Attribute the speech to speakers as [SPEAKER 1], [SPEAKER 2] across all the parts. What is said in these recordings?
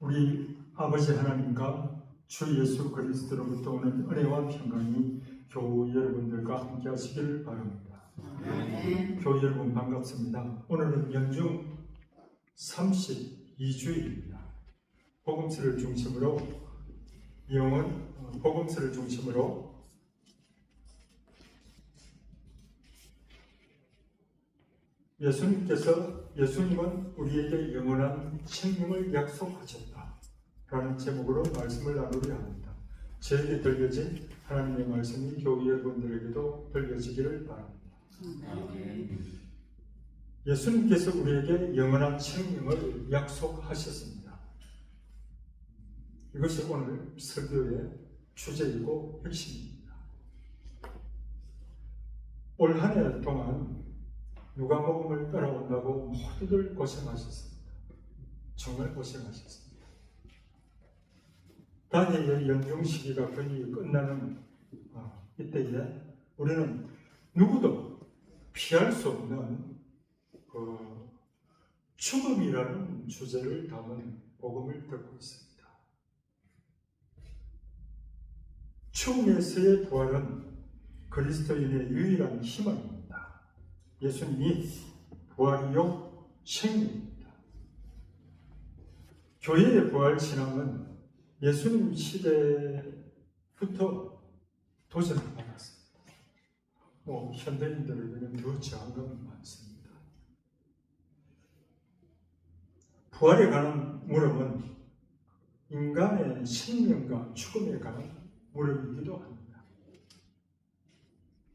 [SPEAKER 1] 우리 아버지 하나님과 주 예수 그리스도로부터 오는 은혜와 평강이 교우 여러분들과 함께 하시기를 바랍니다. 교우 여러분 반갑습니다. 오늘은 연중 32주일입니다. 복음서를 중심으로 복음서를 중심으로 예수님은 우리에게 영원한 생명을 약속하셨다라는 제목으로 말씀을 나누려 합니다. 저에게 들려진 하나님의 말씀이 교우 여러분들에게도 들려지기를 바랍니다. 예수님께서 우리에게 영원한 생명을 약속하셨습니다. 이것이 오늘 설교의 주제이고 핵심입니다. 올 한 해 동안 누가복음을 따라온다고 모두들 고생하셨습니다. 정말 고생하셨습니다. 다니엘의 연중 시기가 거의 끝나는 이때에 우리는 누구도 피할 수 없는 죽음이라는 주제를 담은 복음을 듣고 있습니다. 죽음에서의 부활은 그리스도인의 유일한 희망입니다. 예수님이 부활이요 생명입니다. 교회의 부활 신앙은 예수님 시대부터 도전을 받았습니다. 현대인들에게는 더 저항감이 많습니다. 부활에 관한 물음은 인간의 생명과 죽음에 관한 물음이기도 합니다.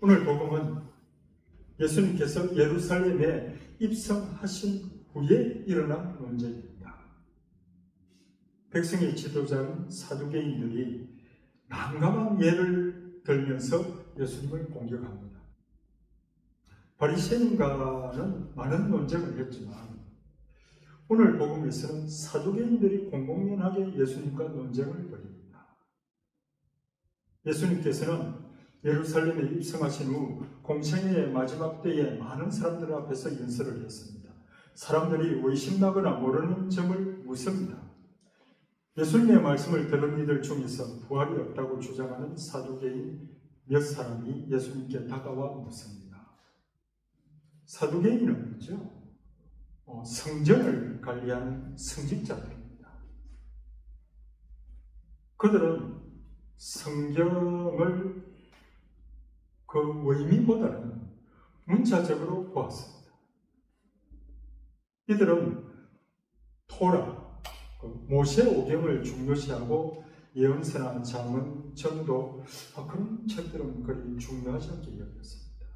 [SPEAKER 1] 오늘 복음은 예수님께서 예루살렘에 입성하신 후에 일어난 논쟁입니다. 백성의 지도자인 사두개인들이 난감한 예를 들면서 예수님을 공격합니다. 바리새인과는 많은 논쟁을 했지만 오늘 복음에서는 사두개인들이 공공연하게 예수님과 논쟁을 벌입니다. 예수님께서는 예루살렘에 입성하신 후 공생애의 마지막 때에 많은 사람들 앞에서 연설을 했습니다. 사람들이 의심나거나 모르는 점을 묻습니다. 예수님의 말씀을 들은 이들 중에서 부활이 없다고 주장하는 사두개인 몇 사람이 예수님께 다가와 묻습니다. 사두개인은 뭐죠? 성전을 관리하는 성직자들입니다. 그들은 성경을 그 의미보다는 문자적으로 보았습니다. 이들은 토라, 모세오경을 중요시하고 예언서나 잠언, 전도 그런 책들은 그리 중요하지 않게 여겼습니다.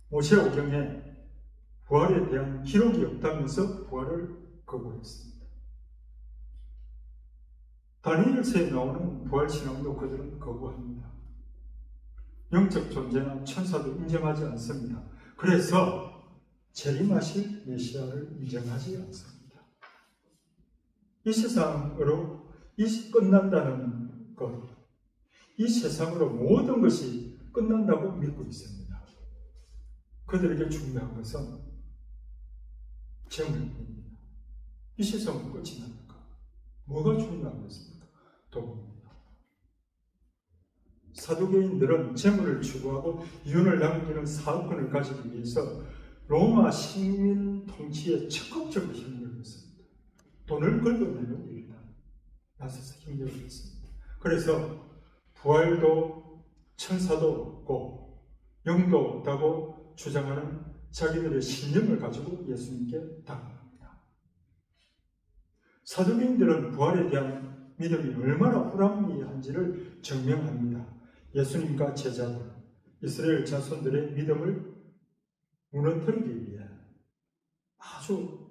[SPEAKER 1] 모세오경에 부활에 대한 기록이 없다면서 부활을 거부했습니다. 다니엘서에 나오는 부활신앙도 그들은 거부합니다. 영적 존재나 천사도 인정하지 않습니다. 그래서 재림하실 메시아를 인정하지 않습니다. 이 세상으로 끝난다는 것, 이 세상으로 모든 것이 끝난다고 믿고 있습니다. 그들에게 중요한 것은 재물입니다. 이 세상은 끝이 납니까? 뭐가 중요한 것입니까? 돈입니다. 사두개인들은 재물을 추구하고 이윤을 남기는 사업권을 가지기 위해서 로마 식민 통치에 적극적으로 힘을 했습니다. 돈을 긁어내는 일이다. 나서서 힘을 했습니다. 그래서 부활도 천사도 없고 영도 없다고 주장하는 자기들의 신념을 가지고 예수님께 다가갑니다. 사두개인들은 부활에 대한 믿음이 얼마나 불합리한지를 증명합니다. 예수님과 제자들, 이스라엘 자손들의 믿음을 무너뜨리기 위해 아주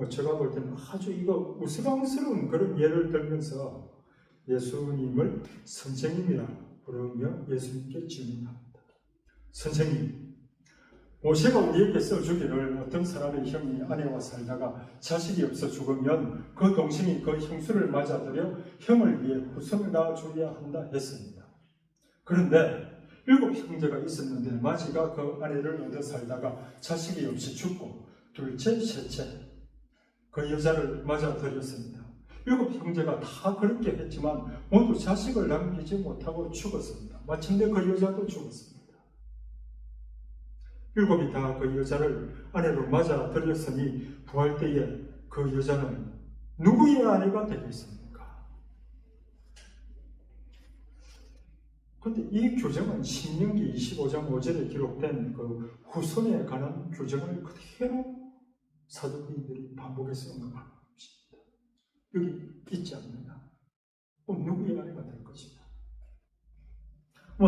[SPEAKER 1] 제가 볼 때는 아주 이거 우스꽝스러운 그런 예를 들면서 예수님을 선생님이라 부르며 예수님께 질문합니다. 선생님, 모세가 우리에게 써주기를 어떤 사람의 형이 아내와 살다가 자식이 없어 죽으면 그 동생이 그 형수를 맞아들여 형을 위해 후손을 낳아줘야 한다 했습니다. 그런데 7 형제가 있었는데 마지가 그 아내를 얻어 살다가 자식이 없이 죽고 둘째, 셋째 그 여자를 맞아들였습니다. 7 형제가 다 그렇게 했지만 모두 자식을 남기지 못하고 죽었습니다. 마침내 그 여자도 죽었습니다. 7이 다 그 여자를 아내로 맞아들였으니 부활 때에 그 여자는 누구의 아내가 되겠습니까? 그런데 이 규정은 신명기 25장 5절에 기록된 그 후손에 관한 규정을 그대로 사두개인들이 반복해서 언급하는 것입니다. 여기 있지 않느냐? 그럼 누구의 아내가 될 것이냐?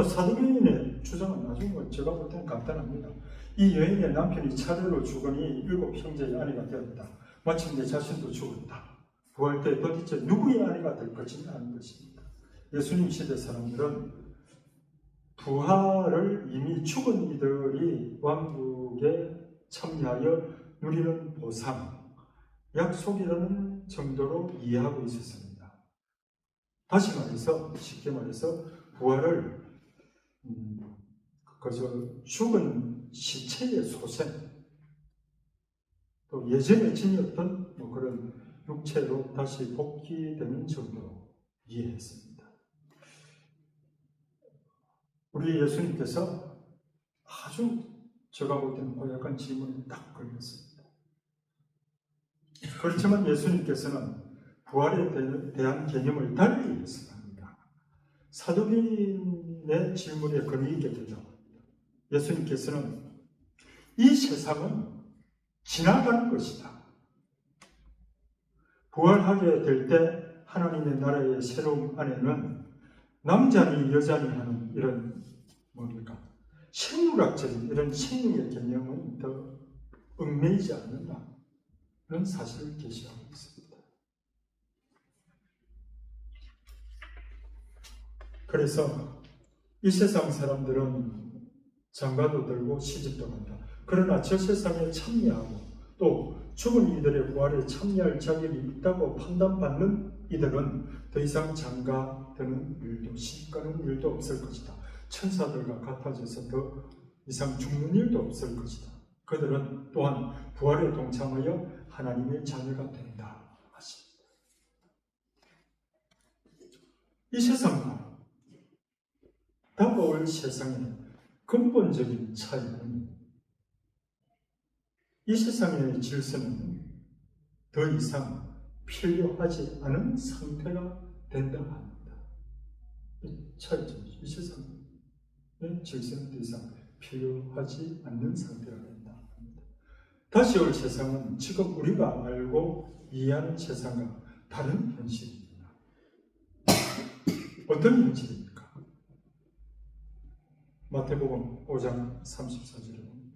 [SPEAKER 1] 사두개인의 주장은 나중에 제가 볼 때는 간단합니다. 이 여인의 남편이 차례로 죽으니 7 형제의 아내가 되었다. 마침내 자신도 죽었다. 부활 때 도대체 누구의 아내가 될 것이냐 하는 것입니다. 예수님 시대 사람들은 부활을 이미 죽은 이들이 왕국에 참여하여 누리는 보상, 약속이라는 정도로 이해하고 있었습니다. 다시 말해서, 쉽게 말해서 부활을 그저 죽은 시체의 소생, 또 예전에 지녔던 그런 육체로 다시 복귀되는 정도로 이해했습니다. 우리 예수님께서 아주 제가 볼 때는 고약한 질문을 딱 걸렸습니다. 그렇지만 예수님께서는 부활에 대한 개념을 달리 해석합니다. 사두개인의 질문에 근위있게 되죠. 예수님께서는 이 세상은 지나가는 것이다. 부활하게 될 때 하나님의 나라의 새로움 안에는 남자니 여자니 하는 이런 생물학적인 이런 생명의 개념은 더 얽매이지 않는다는 사실을 계시하고 있습니다. 그래서 이 세상 사람들은 장가도 들고 시집도 간다. 그러나 저 세상에 참여하고 또 죽은 이들의 부활에 참여할 자격이 있다고 판단받는 이들은 더 이상 장가 드는 일도 시집가는 일도 없을 것이다. 천사들과 같아져서 더 이상 죽는 일도 없을 것이다. 그들은 또한 부활에 동참하여 하나님의 자녀가 된다 하십니다. 이 세상과 다가올 세상의 근본적인 차이는 이 세상의 질서는 더 이상 필요하지 않은 상태가 된다 합니다. 이 차이점이죠. 이 세상의 질서는 더 이상 필요하지 않는 상태가 된다 합니다. 다시 올 세상은 지금 우리가 알고 이해하는 세상과 다른 현실입니다. 어떤 현실입니까? 마태복음 5장 34절에 보면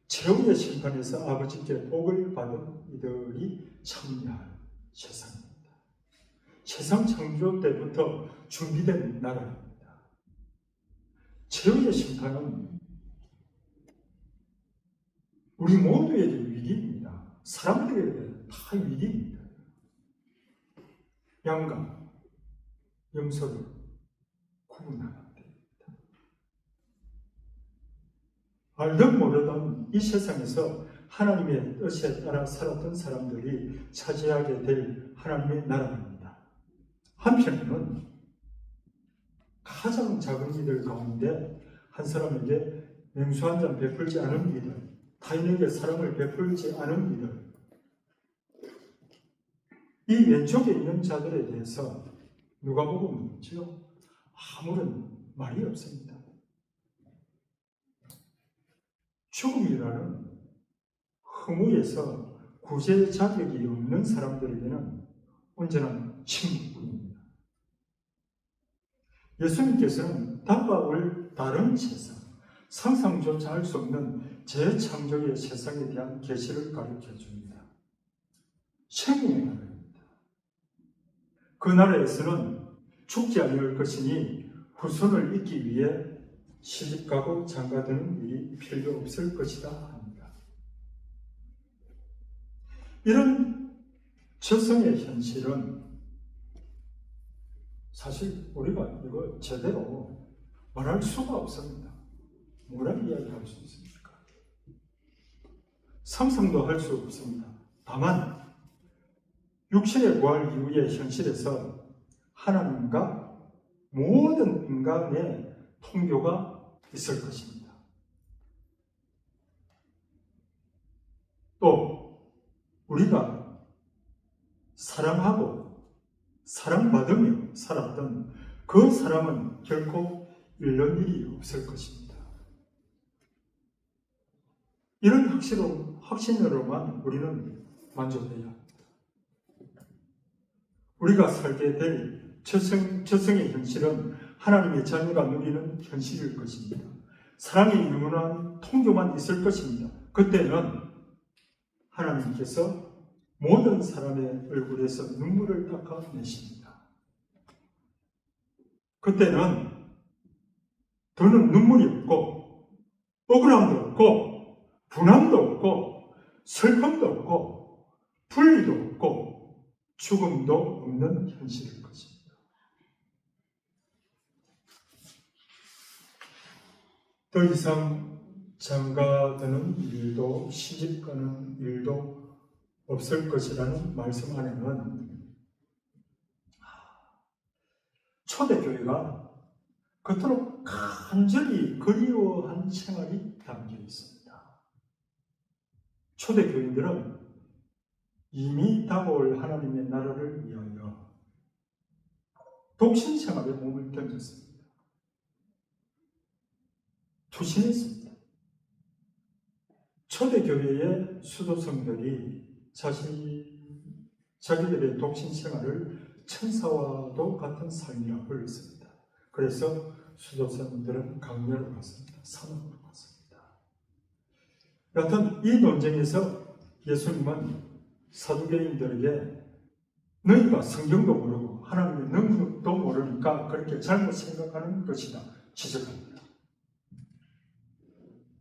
[SPEAKER 1] 최후의 심판에서 아버지께 복을 받은 이들이 참여할 세상입니다. 세상 창조 때부터 준비된 나라입니다. 최후의 심판은 우리 모두에게 위기입니다. 사람들에게 다 위기입니다. 양과 염소를 구분하라. 알든 모르든 이 세상에서 하나님의 뜻에 따라 살았던 사람들이 차지하게 될 하나님의 나라입니다. 한편으로는 가장 작은 이들 가운데 한 사람에게 냉수 한 잔 베풀지 않은 이들, 타인에게 사랑을 베풀지 않은 이들, 이 왼쪽에 있는 자들에 대해서 누가복음은 아무런 말이 없습니다. 죽음이라는 허무에서 구제 자격이 없는 사람들에게는 언제나 침묵뿐입니다. 예수님께서는 다가올 다른 세상, 상상조차 할 수 없는 재창조의 세상에 대한 계시를 가르쳐 줍니다. 생명의 나라입니다. 그 나라에서는 죽지 않을 것이니 후손을 잇기 위해 시집가고 장가드는 일이 필요 없을 것이다 합니다. 이런 적성의 현실은 사실 우리가 이거 제대로 말할 수가 없습니다. 뭐라 이야기할 수 있습니까? 상상도 할 수 없습니다. 다만 육신의 부활 이후의 현실에서 하나님과 모든 인간의 통교가 있을 것입니다. 또 우리가 사랑하고 사랑받으며 살았던 그 사람은 결코 잃는 일이 없을 것입니다. 이런 확신으로만 우리는 만족해야 합니다. 우리가 살게 될 저승의 현실은 하나님의 자녀가 누리는 현실일 것입니다. 사랑의 영원한 통교만 있을 것입니다. 그때는 하나님께서 모든 사람의 얼굴에서 눈물을 닦아내십니다. 그때는 더는 눈물이 없고 억울함도 없고 분함도 없고 슬픔도 없고 분리도 없고 죽음도 없는 현실일 것입니다. 더 이상 장가드는 일도 시집가는 일도 없을 것이라는 말씀 안에는 초대교회가 그토록 간절히 그리워한 생활이 담겨 있습니다. 초대교인들은 이미 다가올 하나님의 나라를 위하여 독신 생활에 몸을 던졌습니다. 투신했습니다. 초대교회의 수도성들이 자기들의 독신 생활을 천사와도 같은 삶이라 불렀습니다. 그래서 수도성들은 강렬로 갔습니다. 산업으로 갔습니다. 여하튼 이 논쟁에서 예수님은 사두개인들에게 너희가 성경도 모르고 하나님의 능력도 모르니까 그렇게 잘못 생각하는 것이다 지적합니다.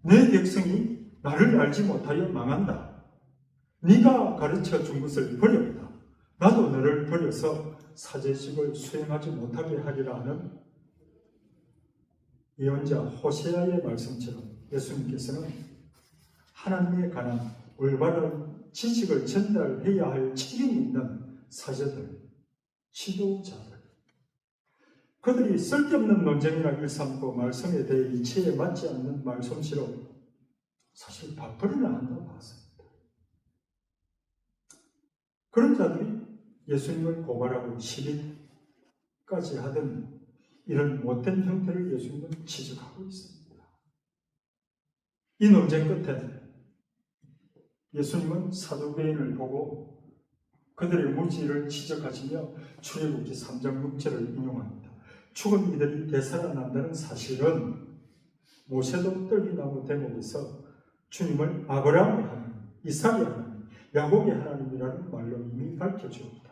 [SPEAKER 1] 내 백성이 나를 알지 못하여 망한다. 네가 가르쳐 준 것을 버렸다. 나도 너를 버려서 사제직을 수행하지 못하게 하리라 하는 예언자 호세아의 말씀처럼 예수님께서는 하나님에 관한 올바른 지식을 전달해야 할 책임이 있는 사제들, 지도자들, 그들이 쓸데없는 논쟁이나 일삼고 말씀에 대해 이치에 맞지 않는 말솜씨로 사실 밥벌이나 한다고 봤습니다. 그런 자들이 예수님을 고발하고 시비까지 하던 이런 못된 형태를 예수님은 지적하고 있습니다. 이 논쟁 끝에 예수님은 사두개인을 보고 그들의 무지를 지적하시며 출애굽기 3장 6절을 인용합니다. 죽은 이들이 되살아난다는 사실은 모세도 떨기나무 대목에서 주님을 아브라함의 하나님, 이삭의 하나님, 야곱의 하나님이라는 말로 이미 밝혀주었다.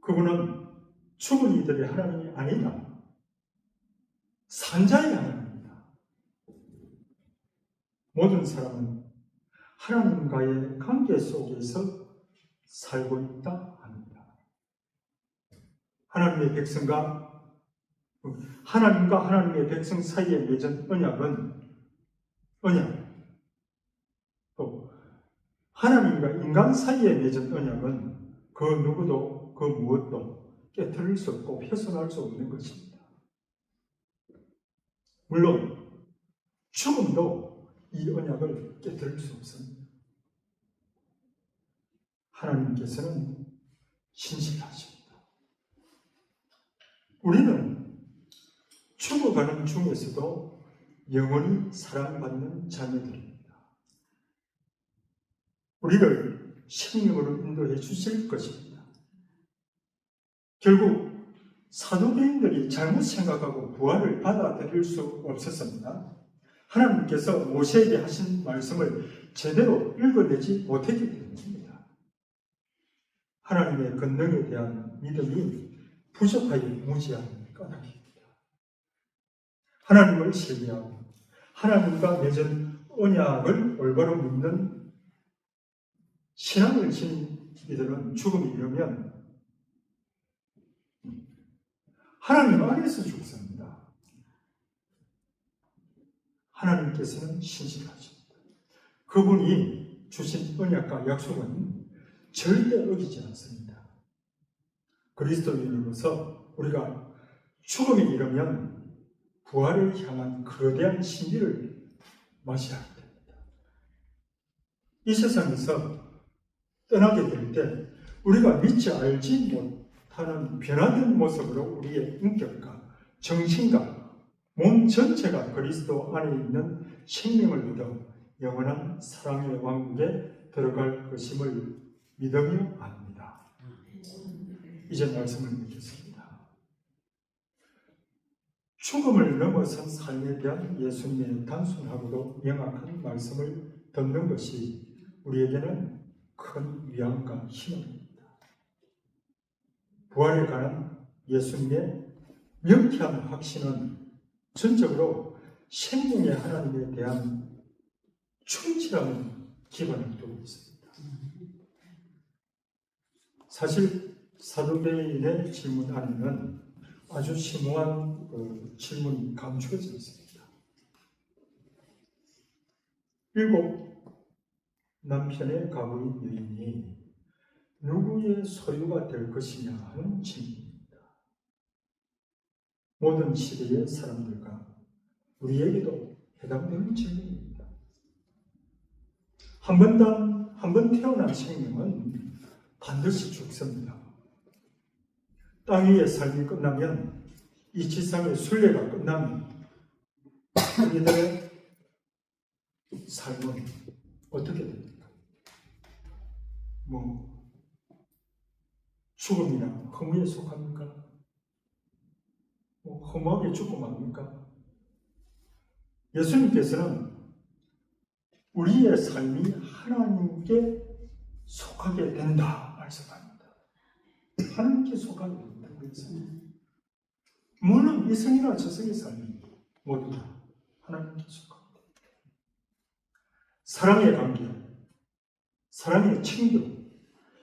[SPEAKER 1] 그분은 죽은 이들의 하나님이 아니라 산자의 하나님이다. 모든 사람은 하나님과의 관계 속에서 살고 있다 합니다. 하나님과 하나님의 백성 사이에 맺은 언약, 또 하나님과 인간 사이에 맺은 언약은 그 누구도 그 무엇도 깨트릴 수 없고 훼손할 수 없는 것입니다. 물론 죽음도 이 언약을 깨트릴 수 없습니다. 하나님께서는 신실하십니다. 우리는 죽어가는 중에서도 영원히 사랑받는 자녀들입니다. 우리를 생명으로 인도해 주실 것입니다. 결국 사두개인들이 잘못 생각하고 부활을 받아들일 수 없었습니다. 하나님께서 모세에게 하신 말씀을 제대로 읽어내지 못했기 때문입니다. 하나님의 권능에 대한 믿음이 부족하여 무지한 까닭입니다. 하나님을 신뢰하고 하나님과 맺은 언약을 올바로 믿는 신앙을 지닌 이들은 죽음이 이르면 하나님 안에서 죽습니다. 하나님께서는 신실하십니다. 그분이 주신 언약과 약속은 절대 어기지 않습니다. 그리스도인으로서 우리가 죽음이 이르면 부활을 향한 거대한 신비를 맞이하게 됩니다. 이 세상에서 떠나게 될 때 우리가 믿지 알지 못하는 변화된 모습으로 우리의 인격과 정신과 몸 전체가 그리스도 안에 있는 생명을 얻어 영원한 사랑의 왕국에 들어갈 것임을 믿으며 압니다. 이제 말씀을 맺겠습니다. 죽음을 넘어선 삶에 대한 예수님의 단순하고도 명확한 말씀을 듣는 것이 우리에게는 큰 위안과 희망입니다. 부활에 관한 예수님의 명쾌한 확신은 전적으로 생명의 하나님에 대한 충실한 기반을 두고 있습니다. 사실 사도행전의 질문 안에는 아주 심오한 질문이 감추어져 있습니다. 7 남편의 가부인 여인이 누구의 소유가 될 것이냐 하는 질문입니다. 모든 시대의 사람들과 우리에게도 해당되는 질문입니다. 한 번 태어난 생명은 반드시 죽습니다. 땅 위의 삶이 끝나면, 이 지상의 순례가 끝나면 우리들의 삶은 어떻게 됩니까? 죽음이나 허무에 속합니까? 허무하게 죽고 맙니까? 예수님께서는 우리의 삶이 하나님께 속하게 된다 말씀합니다. 하나님께 속하게 된다는 것은 물론 이성이나 저성의 삶이 모두 다 하나님께 속합니다. 사랑의 관계, 사랑의 친교,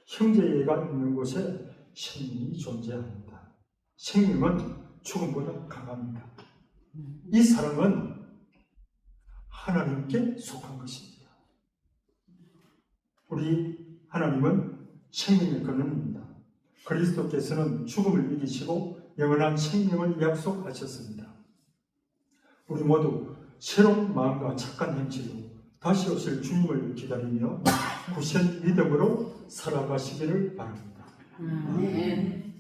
[SPEAKER 1] 형제애가 있는 곳에 생명이 존재합니다. 생명은 죽음보다 강합니다. 이 사랑은 하나님께 속한 것입니다. 우리 하나님은 생명의 근원입니다. 그리스도께서는 죽음을 이기시고 영원한 생명을 약속하셨습니다. 우리 모두 새로운 마음과 착한 행실로 다시 오실 주님을 기다리며 구신 믿음으로 살아가시기를 바랍니다.
[SPEAKER 2] 아멘.